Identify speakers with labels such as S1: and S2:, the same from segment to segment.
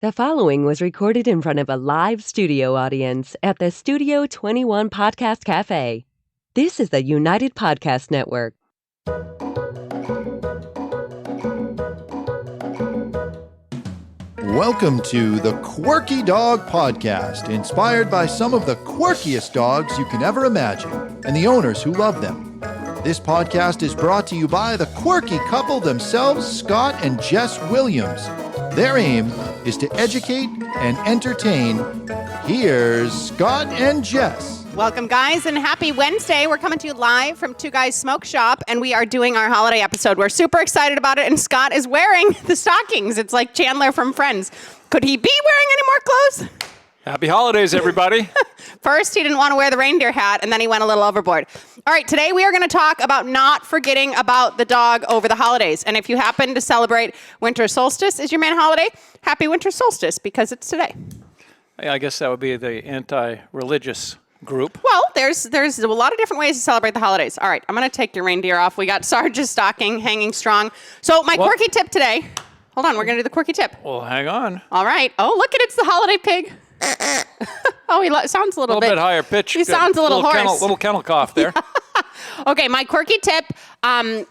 S1: The following was recorded in front of a live studio audience at the Studio 21 Podcast Cafe. This is the United Podcast Network.
S2: Welcome to the Quirky Dog Podcast, inspired by some of the quirkiest dogs you can ever imagine and the owners who love them. This podcast is brought to you by the quirky couple themselves, Scott and Jess Williams. Their aim is to educate and entertain. Here's Scott and Jess.
S3: Welcome, guys, and happy Wednesday. We're coming to you live from Two Guys Smoke Shop, and we are doing our holiday episode. We're super excited about it, and Scott is wearing the stockings. It's like Chandler from Friends. Could he be wearing any more clothes?
S4: Happy holidays, everybody.
S3: First, he didn't want to wear the reindeer hat, and then he went a little overboard. All right, today we are going to talk about not forgetting about the dog over the holidays. And if you happen to celebrate winter solstice as your main holiday, happy winter solstice, because it's today.
S4: I guess that would be the anti-religious group.
S3: Well, there's a lot of different ways to celebrate the holidays. All right, I'm going to take your reindeer off. We got Sarge's stocking hanging strong. So my quirky tip today. Hold on, we're going to do the quirky tip.
S4: Well, hang on.
S3: All right. Oh, look at it's the holiday pig. Oh, he sounds a little
S4: bit higher pitch.
S3: He sounds a little hoarse.
S4: Little kennel cough there.
S3: Okay, my quirky tip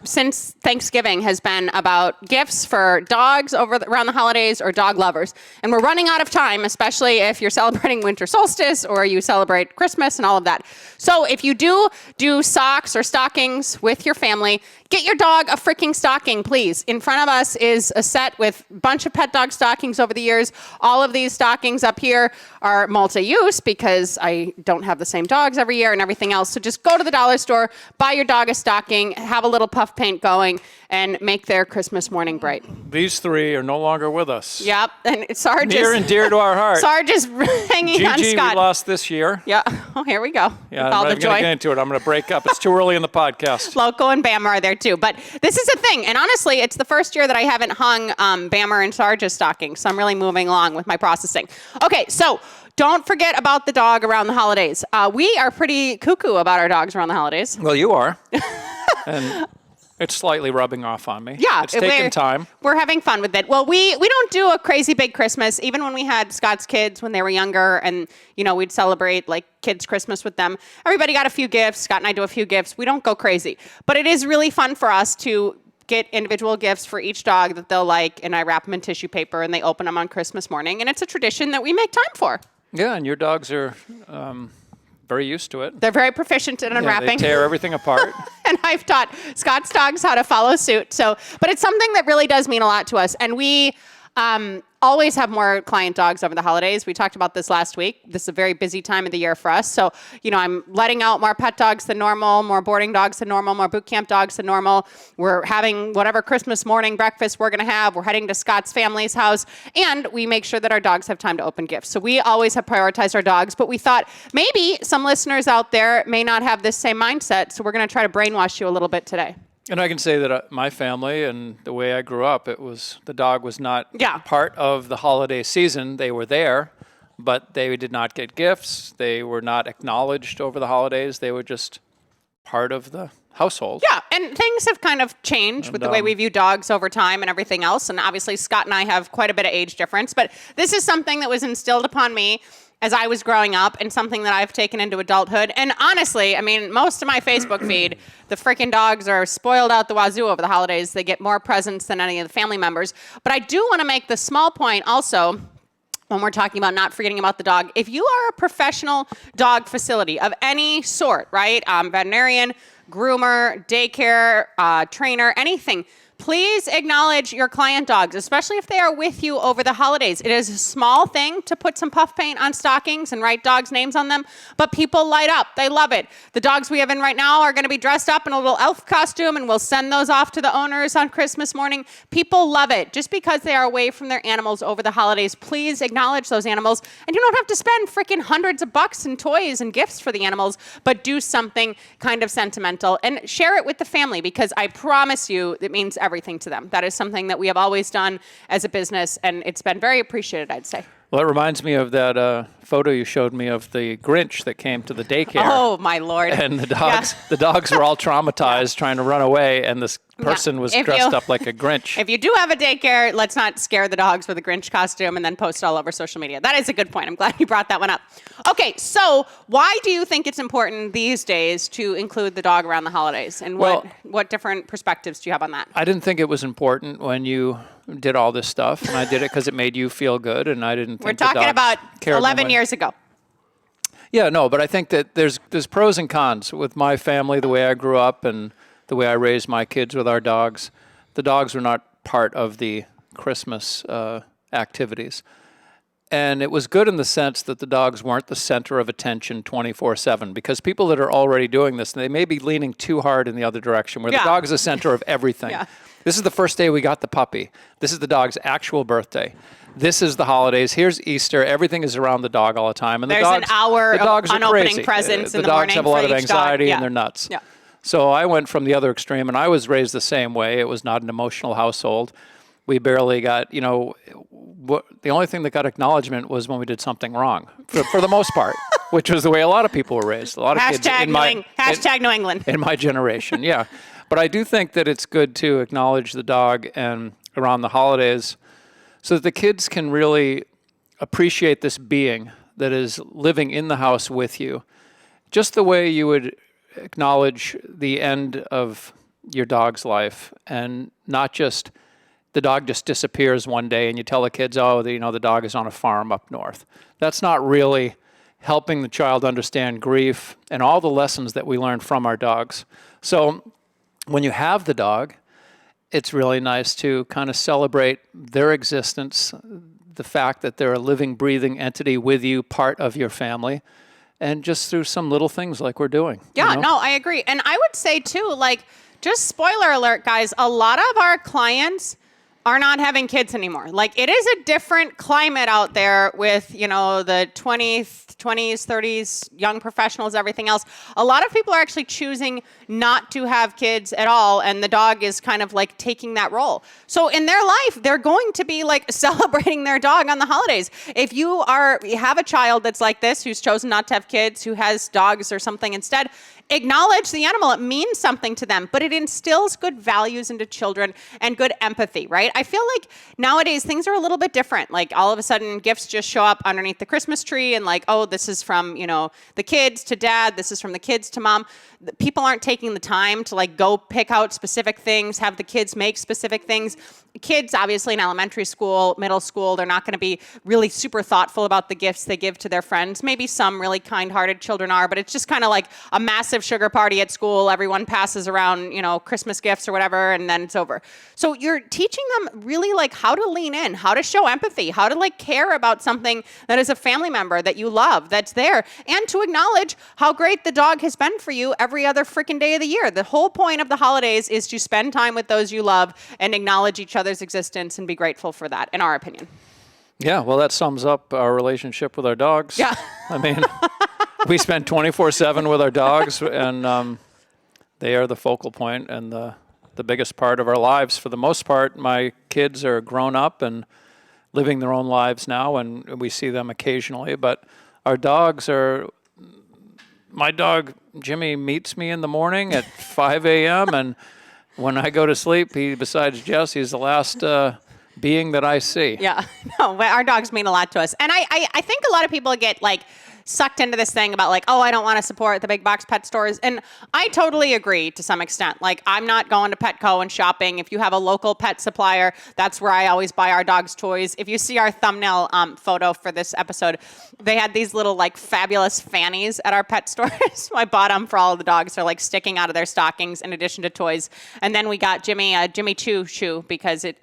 S3: since Thanksgiving has been about gifts for dogs around the holidays or dog lovers. And we're running out of time, especially if you're celebrating winter solstice or you celebrate Christmas and all of that. So if you do socks or stockings with your family, get your dog a freaking stocking, please. In front of us is a set with a bunch of pet dog stockings over the years. All of these stockings up here are multi-use because I don't have the same dogs every year and everything else. So just go to the dollar store, buy your dog a stocking, have a little puff paint going, and make their Christmas morning bright.
S4: These three are no longer with us.
S3: Yep, and Sarge
S4: near and dear to our heart.
S3: Sarge is hanging on
S4: Gigi,
S3: Scott.
S4: we lost this year.
S3: Yeah. Oh, here we go.
S4: Yeah, I'm not going to get into it. I'm going to break up. It's too early in the podcast.
S3: Loco and Bammer are there too, but this is a thing. And honestly, it's the first year that I haven't hung Bammer and Sarge's stockings, so I'm really moving along with my processing. Okay, so don't forget about the dog around the holidays. We are pretty cuckoo about our dogs around the holidays.
S4: Well, you are. And it's slightly rubbing off on me.
S3: Yeah.
S4: It's taking time.
S3: We're having fun with it. Well, we don't do a crazy big Christmas. Even when we had Scott's kids when they were younger and, we'd celebrate like kids' Christmas with them. Everybody got a few gifts. Scott and I do a few gifts. We don't go crazy. But it is really fun for us to get individual gifts for each dog that they'll like, and I wrap them in tissue paper and they open them on Christmas morning. And it's a tradition that we make time for.
S4: Yeah, and your dogs are very used to it.
S3: They're very proficient in unwrapping.
S4: They tear everything apart.
S3: And I've taught Scott's dogs how to follow suit. But it's something that really does mean a lot to us. And we always have more client dogs over the holidays. We talked about this last week. This is a very busy time of the year for us. So, I'm letting out more pet dogs than normal, more boarding dogs than normal, more boot camp dogs than normal. We're having whatever Christmas morning breakfast we're going to have. We're heading to Scott's family's house. And we make sure that our dogs have time to open gifts. So we always have prioritized our dogs. But we thought maybe some listeners out there may not have this same mindset. So we're going to try to brainwash you a little bit today.
S4: And I can say that my family and the way I grew up, the dog was not part of the holiday season. They were there, but they did not get gifts. They were not acknowledged over the holidays. They were just part of the household.
S3: Yeah, and things have kind of changed with the way we view dogs over time and everything else. And obviously, Scott and I have quite a bit of age difference. But this is something that was instilled upon me as I was growing up and something that I've taken into adulthood. And honestly, most of my Facebook feed, the freaking dogs are spoiled out the wazoo over the holidays. They get more presents than any of the family members. But I do want to make the small point also, when we're talking about not forgetting about the dog, if you are a professional dog facility of any sort, right? Veterinarian, groomer, daycare, trainer, anything, please acknowledge your client dogs, especially if they are with you over the holidays. It is a small thing to put some puff paint on stockings and write dogs' names on them, but people light up. They love it. The dogs we have in right now are going to be dressed up in a little elf costume, and we'll send those off to the owners on Christmas morning. People love it. Just because they are away from their animals over the holidays, please acknowledge those animals. And you don't have to spend freaking hundreds of bucks in toys and gifts for the animals, but do something kind of sentimental and share it with the family, because I promise you it means everything to them. That is something that we have always done as a business, and it's been very appreciated, I'd say.
S4: Well, it reminds me of that photo you showed me of the Grinch that came to the daycare.
S3: Oh, my Lord.
S4: And the dogs were all traumatized trying to run away, and this person was dressed up like a Grinch.
S3: If you do have a daycare, let's not scare the dogs with a Grinch costume and then post it all over social media. That is a good point. I'm glad you brought that one up. Okay, so why do you think it's important these days to include the dog around the holidays? And what different perspectives do you have on that?
S4: I didn't think it was important when you did all this stuff, and I did it because it made you feel good, and I didn't think
S3: We're talking about 11 years ago.
S4: Yeah, no, but I think that there's pros and cons with my family, the way I grew up, and the way I raised my kids with our dogs. The dogs were not part of the Christmas activities. And it was good in the sense that the dogs weren't the center of attention 24/7, because people that are already doing this, they may be leaning too hard in the other direction, where the dog is the center of everything. This is the first day we got the puppy. This is the dog's actual birthday. This is the holidays. Here's Easter. Everything is around the dog all the time. And
S3: There's
S4: the dogs,
S3: an hour
S4: the dogs
S3: of
S4: are
S3: unopening
S4: crazy.
S3: presents in the
S4: dogs
S3: morning
S4: have a lot
S3: for
S4: of
S3: each
S4: anxiety
S3: dog.
S4: and they're nuts.
S3: Yeah.
S4: So I went from the other extreme, and I was raised the same way. It was not an emotional household. We barely got, the only thing that got acknowledgement was when we did something wrong, for the most part, which was the way a lot of people were raised. A lot of kids
S3: Hashtag New England.
S4: In my generation, yeah. But I do think that it's good to acknowledge the dog and around the holidays so that the kids can really appreciate this being that is living in the house with you, just the way you would acknowledge the end of your dog's life, and not just the dog just disappears one day and you tell the kids, the dog is on a farm up north. That's not really helping the child understand grief and all the lessons that we learn from our dogs. So when you have the dog, it's really nice to kind of celebrate their existence, the fact that they're a living, breathing entity with you, part of your family, and just through some little things like we're doing.
S3: Yeah, no, I agree. And I would say too, just spoiler alert, guys, a lot of our clients are not having kids anymore. It is a different climate out there with, the 20s, 30s, young professionals, everything else. A lot of people are actually choosing not to have kids at all, and the dog is kind of taking that role. So in their life, they're going to be celebrating their dog on the holidays. If you have a child that's like this, who's chosen not to have kids, who has dogs or something instead, acknowledge the animal. It means something to them, but it instills good values into children and good empathy, right? I feel like nowadays things are a little bit different. All of a sudden gifts just show up underneath the Christmas tree and this is from, the kids to dad. This is from the kids to mom. People aren't taking the time to go pick out specific things, have the kids make specific things. Kids, obviously in elementary school, middle school, they're not going to be really super thoughtful about the gifts they give to their friends. Maybe some really kind-hearted children are, but it's just kind of like a massive sugar party at school. Everyone passes around, Christmas gifts or whatever, and then it's over. So you're teaching them really how to lean in, how to show empathy, how to care about something that is a family member that you love, that's there, and to acknowledge how great the dog has been for you every other freaking day of the year. The whole point of the holidays is to spend time with those you love and acknowledge each other's existence and be grateful for that, in our opinion.
S4: Yeah, well, that sums up our relationship with our dogs.
S3: Yeah.
S4: I mean, we spend 24/7 with our dogs, and they are the focal point and the biggest part of our lives. For the most part, my kids are grown up and living their own lives now, and we see them occasionally. But our dogs are... My dog, Jimmy, meets me in the morning at 5 a.m., and when I go to sleep, besides Jess, he's the last being that I see.
S3: Yeah, no, our dogs mean a lot to us. And I think a lot of people get sucked into this thing about I don't want to support the big box pet stores. And I totally agree to some extent. I'm not going to Petco and shopping. If you have a local pet supplier, that's where I always buy our dogs' toys. If you see our thumbnail photo for this episode, they had these little fabulous fannies at our pet stores. So I bought them for all of the dogs. They're sticking out of their stockings in addition to toys. And then we got Jimmy a Jimmy Choo shoe, because it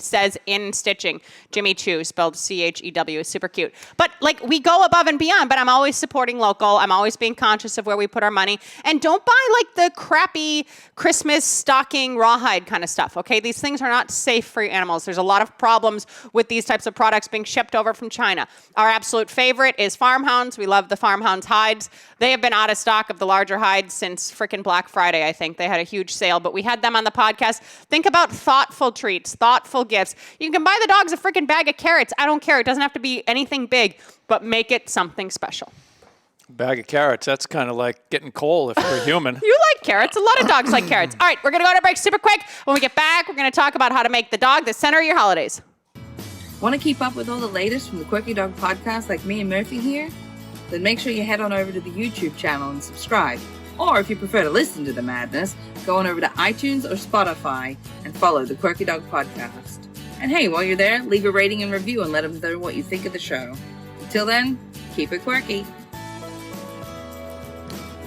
S3: says in stitching, Jimmy Choo, spelled C-H-E-W, super cute. But we go above and beyond, but I'm I'm always supporting local. I'm always being conscious of where we put our money. And don't buy like the crappy Christmas stocking rawhide kind of stuff, okay? These things are not safe for your animals. There's a lot of problems with these types of products being shipped over from China. Our absolute favorite is Farmhounds. We love the Farmhounds hides. They have been out of stock of the larger hides since frickin' Black Friday, I think. They had a huge sale, but we had them on the podcast. Think about thoughtful treats, thoughtful gifts. You can buy the dogs a frickin' bag of carrots. I don't care. It doesn't have to be anything big, but make it something special.
S4: Bag of carrots, that's kind of like getting coal if you're a human.
S3: You like carrots. A lot of dogs like carrots. All right, we're going to go to break super quick. When we get back, we're going to talk about how to make the dog the center of your holidays.
S5: Want to keep up with all the latest from the Quirky Dog podcast like me and Murphy here? Then make sure you head on over to the YouTube channel and subscribe. Or if you prefer to listen to the madness, go on over to iTunes or Spotify and follow the Quirky Dog podcast. And hey, while you're there, leave a rating and review and let them know what you think of the show. Until then, keep it quirky.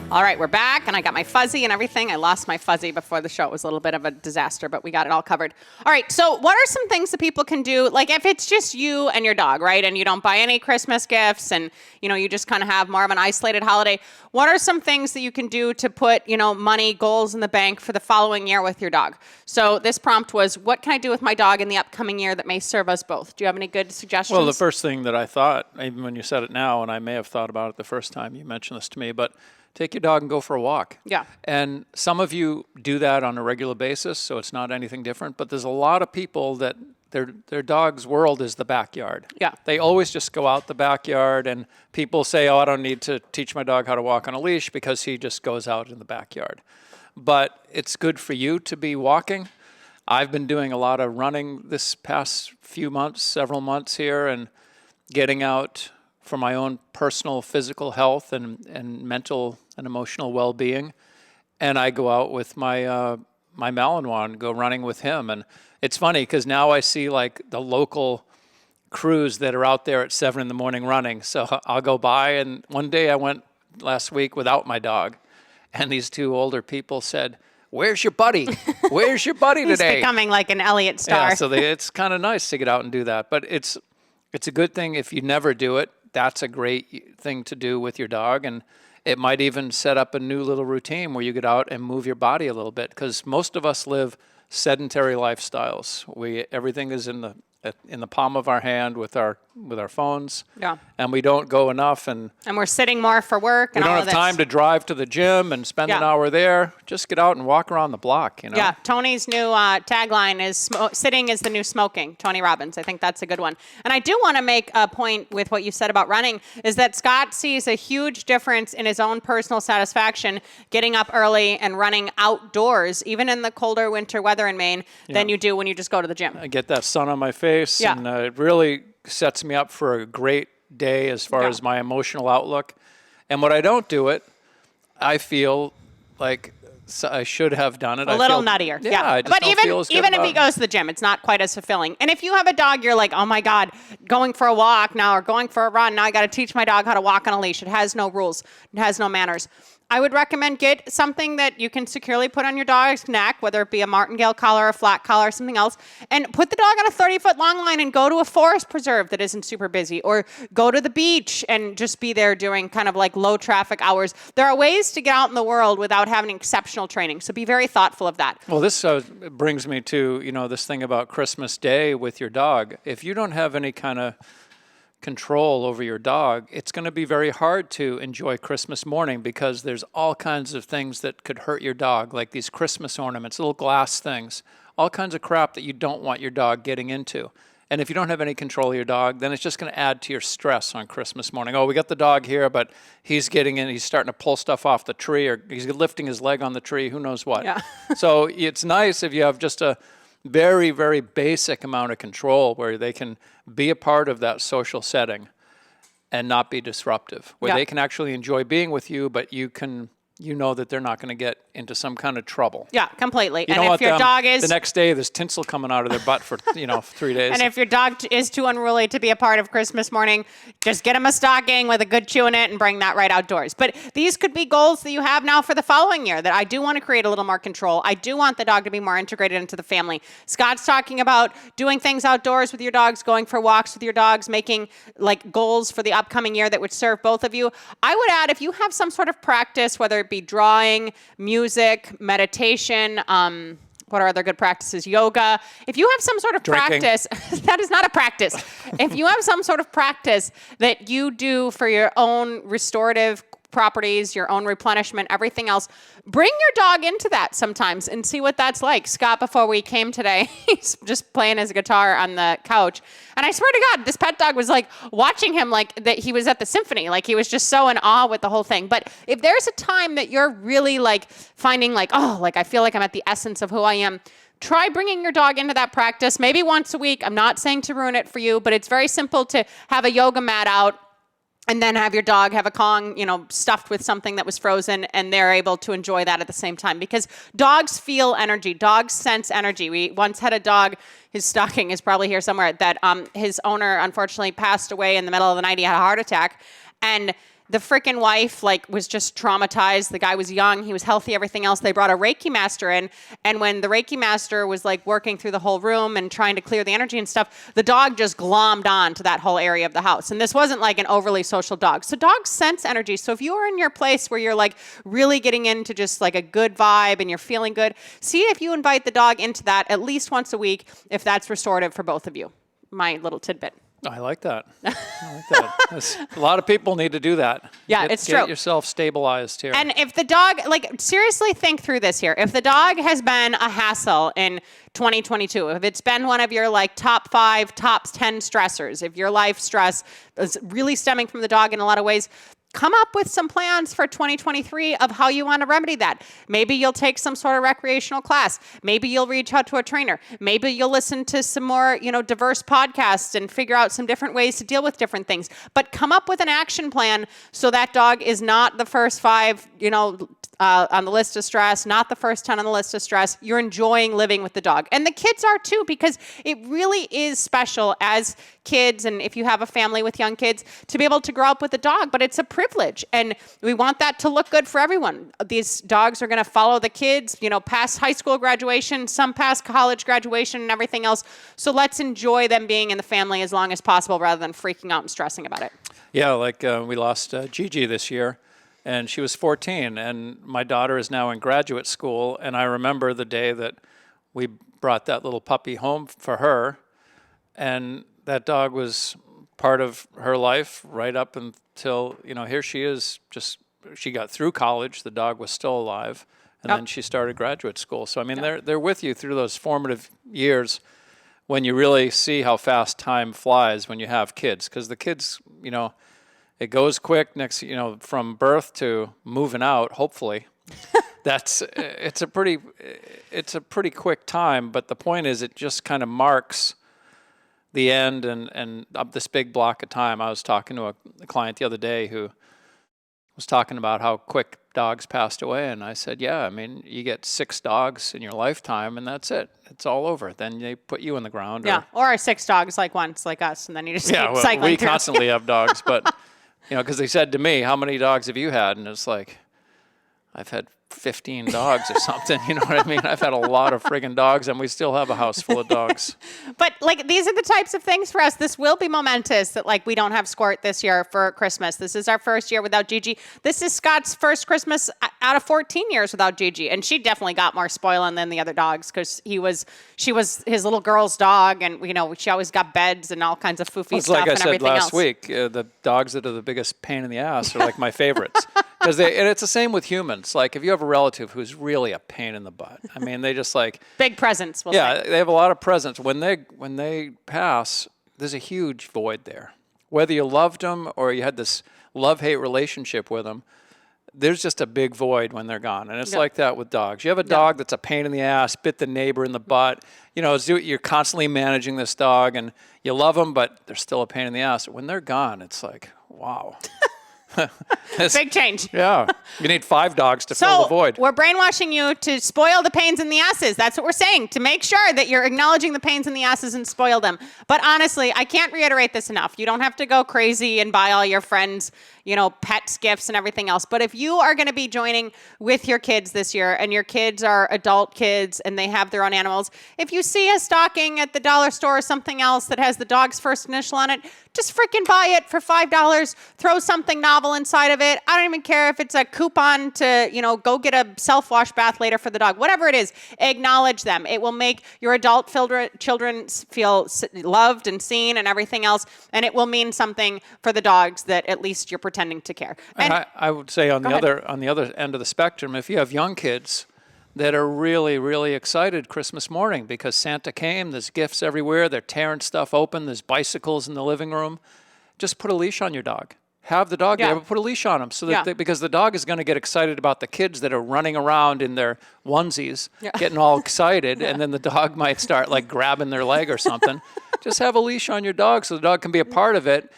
S3: All right, we're back, and I got my fuzzy and everything. I lost my fuzzy before the show. It was a little bit of a disaster, but we got it all covered. All right, so what are some things that people can do? Like if it's just you and your dog, right, and you don't buy any Christmas gifts and, you just kind of have more of an isolated holiday, what are some things that you can do to put, money, goals in the bank for the following year with your dog? So this prompt was, what can I do with my dog in the upcoming year that may serve us both? Do you have any good suggestions?
S4: Well, the first thing that I thought, even when you said it now, and I may have thought about it the first time you mentioned this to me, but take your dog and go for a walk.
S3: Yeah.
S4: And some of you do that on a regular basis, so it's not anything different. But there's a lot of people that their dog's world is the backyard.
S3: Yeah.
S4: They always just go out the backyard, and people say, I don't need to teach my dog how to walk on a leash because he just goes out in the backyard. But it's good for you to be walking. I've been doing a lot of running this past few months, several months here, and getting out for my own personal physical health and mental and emotional well-being. And I go out with my my Malinois and go running with him. And it's funny because now I see like the local crews that are out there at 7 a.m. running. So I'll go by, and one day I went last week without my dog, and these two older people said, "Where's your buddy? Where's your buddy today?"
S3: He's becoming like an Elliott star.
S4: Yeah, so it's kind of nice to get out and do that. But it's a good thing if you never do it. That's a great thing to do with your dog, and it might even set up a new little routine where you get out and move your body a little bit, because most of us live sedentary lifestyles. Everything is in the palm of our hand with our phones.
S3: Yeah.
S4: And we don't go enough, and
S3: we're sitting more for work. And
S4: we don't have time to drive to the gym and spend an hour there. Just get out and walk around the block.
S3: Yeah. Tony's new tagline is "Sitting is the new smoking." Tony Robbins. I think that's a good one. And I do want to make a point with what you said about running, is that Scott sees a huge difference in his own personal satisfaction getting up early and running outdoors, even in the colder winter weather in Maine, than you do when you just go to the gym.
S4: I get that sun on my face, and it really sets me up for a great day as far as my emotional outlook. And when I don't do it, I feel like I should have done it.
S3: A little nuttier.
S4: Yeah. I just
S3: but
S4: don't feel as good
S3: even if
S4: about
S3: he goes to the gym, it's not quite as fulfilling. And if you have a dog, you're like, oh my God, going for a walk now or going for a run, now I got to teach my dog how to walk on a leash. It has no rules. It has no manners. I would recommend get something that you can securely put on your dog's neck, whether it be a martingale collar, a flat collar, or something else, and put the dog on a 30-foot long line and go to a forest preserve that isn't super busy, or go to the beach and just be there during kind of like low traffic hours. There are ways to get out in the world without having exceptional training, so be very thoughtful of that.
S4: Well, this brings me to, this thing about Christmas Day with your dog. If you don't have any kind of control over your dog, it's going to be very hard to enjoy Christmas morning, because there's all kinds of things that could hurt your dog, like these Christmas ornaments, little glass things, all kinds of crap that you don't want your dog getting into. And if you don't have any control of your dog, then it's just going to add to your stress on Christmas morning. Oh, we got the dog here, but he's starting to pull stuff off the tree, or he's lifting his leg on the tree, who knows what.
S3: Yeah.
S4: So it's nice if you have just a very, very basic amount of control where they can be a part of that social setting and not be disruptive, where they can actually enjoy being with you, but you can, you know that they're not going to get into some kind of trouble.
S3: Yeah, completely.
S4: You
S3: and if your dog is...
S4: The next day, there's tinsel coming out of their butt for, 3 days.
S3: And if your dog is too unruly to be a part of Christmas morning, just get him a stocking with a good chew in it and bring that right outdoors. But these could be goals that you have now for the following year, that I do want to create a little more control. I do want the dog to be more integrated into the family. Scott's talking about doing things outdoors with your dogs, going for walks with your dogs, making like goals for the upcoming year that would serve both of you. I would add, if you have some sort of practice, whether it be drawing, music, meditation, what are other good practices? Yoga. If you have some sort of
S4: Drinking.
S3: practice, that is not a practice. If you have some sort of practice that you do for your own restorative properties, your own replenishment, everything else, bring your dog into that sometimes and see what that's like. Scott, before we came today, he's just playing his guitar on the couch. And I swear to God, this pet dog was like watching him like that he was at the symphony. Like he was just so in awe with the whole thing. But if there's a time that you're really like finding like, oh, like I feel like I'm at the essence of who I am, try bringing your dog into that practice, maybe once a week. I'm not saying to ruin it for you, but it's very simple to have a yoga mat out and then have your dog have a Kong, stuffed with something that was frozen, and they're able to enjoy that at the same time. Because dogs feel energy. Dogs sense energy. We once had a dog, his stocking is probably here somewhere, that his owner unfortunately passed away in the middle of the night. He had a heart attack. And the freaking wife was just traumatized. The guy was young. He was healthy, everything else. They brought a Reiki master in. And when the Reiki master was working through the whole room and trying to clear the energy and stuff, the dog just glommed on to that whole area of the house. And this wasn't like an overly social dog. So dogs sense energy. So if you are in your place where you're really getting into just like a good vibe and you're feeling good, see if you invite the dog into that at least once a week, if that's restorative for both of you. My little tidbit.
S4: I like that. A lot of people need to do that.
S3: Yeah, it's true.
S4: Get yourself stabilized here.
S3: And if the dog, seriously think through this here. If the dog has been a hassle in 2022, if it's been one of your top 5, top 10 stressors, if your life stress is really stemming from the dog in a lot of ways, come up with some plans for 2023 of how you want to remedy that. Maybe you'll take some sort of recreational class. Maybe you'll reach out to a trainer. Maybe you'll listen to some more, diverse podcasts and figure out some different ways to deal with different things. But come up with an action plan so that dog is not the first 5, on the list of stress, not the first 10 on the list of stress. You're enjoying living with the dog. And the kids are too, because it really is special as kids, and if you have a family with young kids, to be able to grow up with a dog. But it's a privilege, and we want that to look good for everyone. These dogs are going to follow the kids, past high school graduation, some past college graduation and everything else. So let's enjoy them being in the family as long as possible rather than freaking out and stressing about it.
S4: Yeah, we lost Gigi this year. And she was 14, and my daughter is now in graduate school, and I remember the day that we brought that little puppy home for her, and that dog was part of her life right up until, here she is, she got through college, the dog was still alive, and then she started graduate school. So, they're with you through those formative years when you really see how fast time flies when you have kids, because the kids, it goes quick from birth to moving out, hopefully. It's a pretty quick time, but the point is it just kind of marks the end and up this big block of time. I was talking to a client the other day who was talking about how quick dogs passed away, and I said, yeah, you get 6 dogs in your lifetime and that's it. It's all over. Then they put you in the ground.
S3: Or 6 dogs once, like us, and then you just keep cycling
S4: we
S3: through.
S4: Constantly have dogs, but because they said to me, how many dogs have you had? And it's like, I've had 15 dogs or something. You know what I mean? I've had a lot of friggin' dogs, and we still have a house full of dogs.
S3: But these are the types of things for us. This will be momentous that we don't have Squirt this year for Christmas. This is our first year without Gigi. This is Scott's first Christmas out of 14 years without Gigi, and she definitely got more spoiling than the other dogs because she was his little girl's dog, and she always got beds and all kinds of foofy stuff and everything else.
S4: Like I said last week, the dogs that are the biggest pain in the ass are my favorites. And it's the same with humans. If you have a relative who's really a pain in the butt, they just
S3: big presents. We'll say.
S4: They have a lot of presents. When they pass, there's a huge void there. Whether you loved them or you had this love-hate relationship with them, there's just a big void when they're gone. And it's like that with dogs. You have a dog that's a pain in the ass, bit the neighbor in the butt. You're constantly managing this dog, and you love them, but they're still a pain in the ass. When they're gone, it's like, wow.
S3: Big change.
S4: Yeah. You need 5 dogs to fill the void.
S3: We're brainwashing you to spoil the pains in the asses. That's what we're saying, to make sure that you're acknowledging the pains in the asses and spoil them. But honestly, I can't reiterate this enough. You don't have to go crazy and buy all your friends, pets, gifts, and everything else. But if you are going to be joining with your kids this year, and your kids are adult kids and they have their own animals, if you see a stocking at the dollar store or something else that has the dog's first initial on it, just freaking buy it for $5. Throw something novel inside of it. I don't even care if it's a coupon to, go get a self-wash bath later for the dog. Whatever it is, acknowledge them. It will make your adult children feel loved and seen and everything else, and it will mean something for the dogs that at least you're pretending to care.
S4: And I would say on the other end of the spectrum, if you have young kids that are really, really excited Christmas morning because Santa came, there's gifts everywhere, they're tearing stuff open, there's bicycles in the living room, just put a leash on your dog. Have the dog there, but put a leash on them so that because the dog is going to get excited about the kids that are running around in their onesies, getting all excited, and then the dog might start grabbing their leg or something. Just have a leash on your dog so the dog can be a part of it,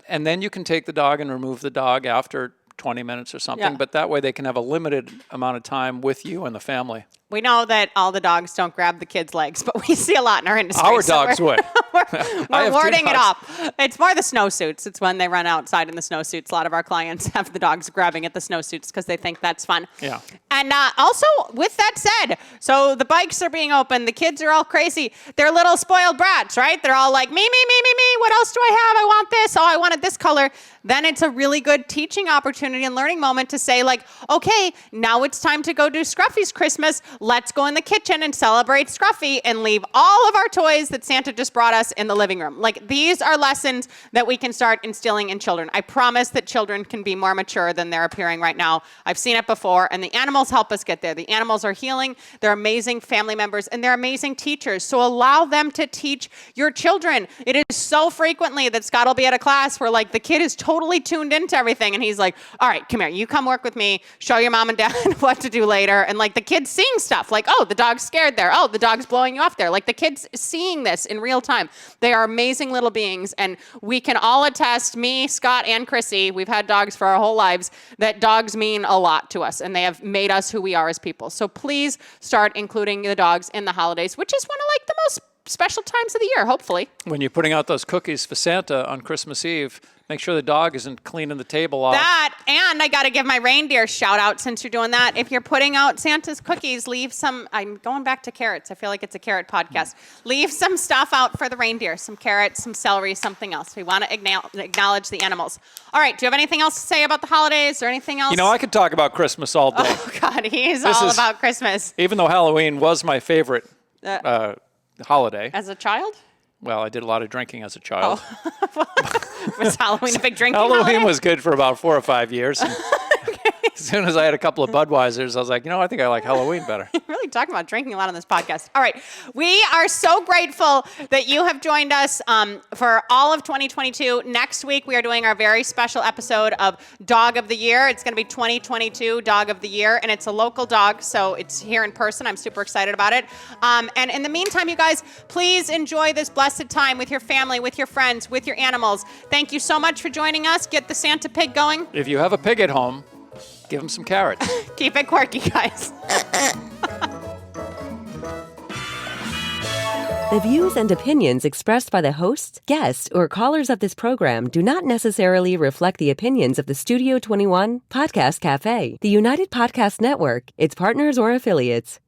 S4: and then you can take the dog and remove the dog after 20 minutes or something, but that way they can have a limited amount of time with you and the family.
S3: We know that all the dogs don't grab the kids' legs, but we see a lot in our industry.
S4: Our dogs would.
S3: We're warding it off. It's more the snowsuits. It's when they run outside in the snowsuits. A lot of our clients have the dogs grabbing at the snowsuits because they think that's fun.
S4: Yeah.
S3: And also, with that said, so the bikes are being opened. The kids are all crazy. They're little spoiled brats, right? They're all like, me. What else do I have? I want this. Oh, I wanted this color. Then it's a really good teaching opportunity and learning moment to say, okay, now it's time to go do Scruffy's Christmas. Let's go in the kitchen and celebrate Scruffy and leave all of our toys that Santa just brought us in the living room. These are lessons that we can start instilling in children. I promise that children can be more mature than they're appearing right now. I've seen it before, and the animals help us get there. The animals are healing. They're amazing family members, and they're amazing teachers. So allow them to teach your children. It is so frequently that Scott will be at a class where the kid is totally tuned into everything, and he's like, all right, come here, you come work with me, show your mom and dad what to do later. And the kid's seeing stuff oh, the dog's scared there. Oh, the dog's blowing you off there. The kid's seeing this in real time. They are amazing little beings, and we can all attest, me, Scott, and Chrissy, we've had dogs for our whole lives, that dogs mean a lot to us, and they have made us who we are as people. So please start including the dogs in the holidays, which is one of the most special times of the year, hopefully.
S4: When you're putting out those cookies for Santa on Christmas Eve, make sure the dog isn't cleaning the table off.
S3: That, and I got to give my reindeer shout out since you're doing that. If you're putting out Santa's cookies, leave some, I'm going back to carrots. I feel like it's a carrot podcast. Leave some stuff out for the reindeer, some carrots, some celery, something else. We want to acknowledge the animals. All right, do you have anything else to say about the holidays or anything else?
S4: I could talk about Christmas all day.
S3: Oh, God, he's all about Christmas.
S4: Even though Halloween was my favorite holiday.
S3: As a child?
S4: Well, I did a lot of drinking as a child.
S3: Oh. Was Halloween a big drinking
S4: Halloween
S3: holiday?
S4: was good for about 4 or 5 years. As soon as I had a couple of Budweisers, I was like, I think I like Halloween better.
S3: You're really talking about drinking a lot on this podcast. All right. We are so grateful that you have joined us for all of 2022. Next week, we are doing our very special episode of Dog of the Year. It's going to be 2022 Dog of the Year, and it's a local dog, so it's here in person. I'm super excited about it. And in the meantime, you guys, please enjoy this blessed time with your family, with your friends, with your animals. Thank you so much for joining us. Get the Santa pig going.
S4: If you have a pig at home, give him some carrots.
S3: Keep it quirky, guys.
S1: The views and opinions expressed by the hosts, guests, or callers of this program do not necessarily reflect the opinions of the Studio 21 Podcast Cafe, the United Podcast Network, its partners, or affiliates.